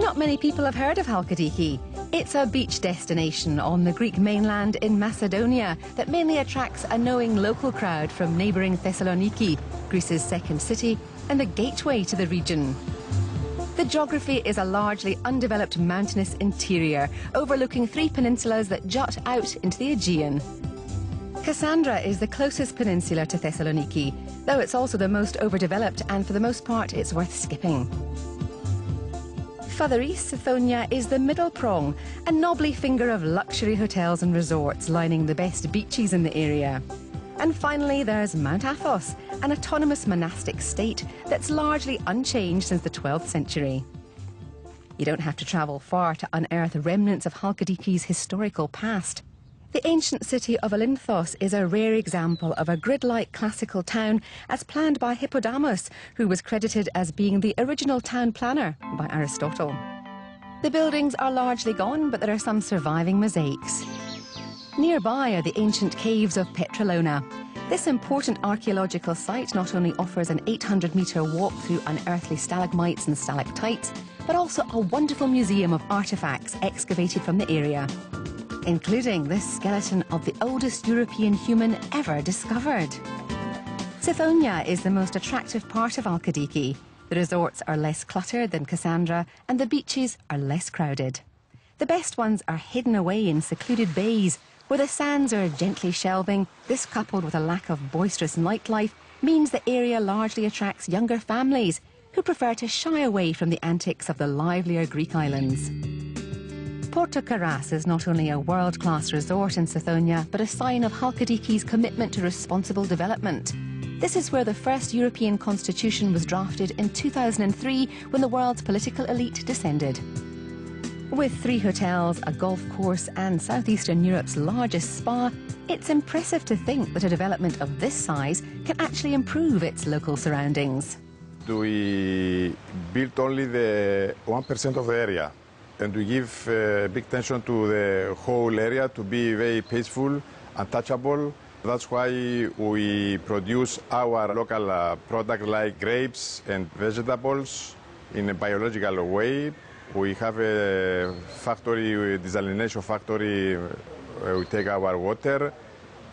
Not many people have heard of Halkidiki. It's a beach destination on the Greek mainland in Macedonia that mainly attracts a knowing local crowd from neighbouring Thessaloniki, Greece's second city, and a gateway to the region. The geography is a largely undeveloped mountainous interior, overlooking 3 peninsulas that jut out into the Aegean. Cassandra is the closest peninsula to Thessaloniki, though it's also the most overdeveloped, and for the most part it's worth skipping. Further east, Sithonia is the middle prong, a knobbly finger of luxury hotels and resorts lining the best beaches in the area. And finally there's Mount Athos, an autonomous monastic state that's largely unchanged since the 12th century. You don't have to travel far to unearth remnants of Halkidiki's historical past. The ancient city of Olynthos is a rare example of a grid-like classical town as planned by Hippodamus, who was credited as being the original town planner by Aristotle. The buildings are largely gone, but there are some surviving mosaics. Nearby are the ancient caves of Petralona. This important archaeological site not only offers an 800-metre walk through unearthly stalagmites and stalactites, but also a wonderful museum of artefacts excavated from the area, including this skeleton of the oldest European human ever discovered. Sithonia is the most attractive part of Halkidiki. The resorts are less cluttered than Cassandra, and the beaches are less crowded. The best ones are hidden away in secluded bays, where the sands are gently shelving. This, coupled with a lack of boisterous nightlife, means the area largely attracts younger families who prefer to shy away from the antics of the livelier Greek islands. Porto Carras is not only a world-class resort in Sithonia, but a sign of Halkidiki's commitment to responsible development. This is where the first European constitution was drafted in 2003, when the world's political elite descended. With 3 hotels, a golf course, and Southeastern Europe's largest spa, it's impressive to think that a development of this size can actually improve its local surroundings. We built only the 1% of the area, and we give big attention to the whole area to be very peaceful, untouchable. That's why we produce our local product like grapes and vegetables in a biological way. We have a factory, a desalination factory. We take our water,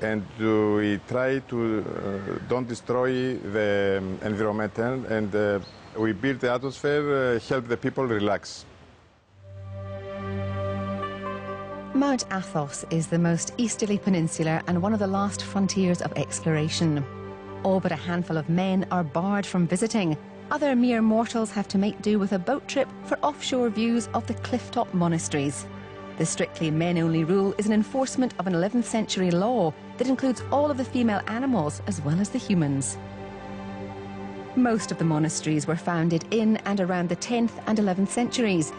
and we try to don't destroy the environment, and we build the atmosphere, help the people relax. Mount Athos is the most easterly peninsula and one of the last frontiers of exploration. All but a handful of men are barred from visiting. Other mere mortals have to make do with a boat trip for offshore views of the clifftop monasteries. The strictly men-only rule is an enforcement of an 11th century law that includes all of the female animals as well as the humans. Most of the monasteries were founded in and around the 10th and 11th centuries.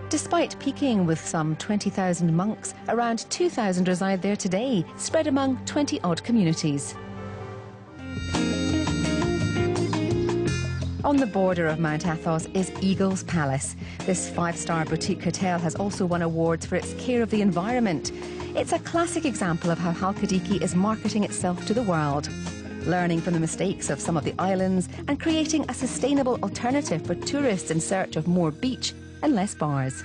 Despite peaking with some 20,000 monks, around 2,000 reside there today, spread among 20-odd communities. On the border of Mount Athos is Eagle's Palace. This 5-star boutique hotel has also won awards for its care of the environment. It's a classic example of how Halkidiki is marketing itself to the world, learning from the mistakes of some of the islands and creating a sustainable alternative for tourists in search of more beach and less bars.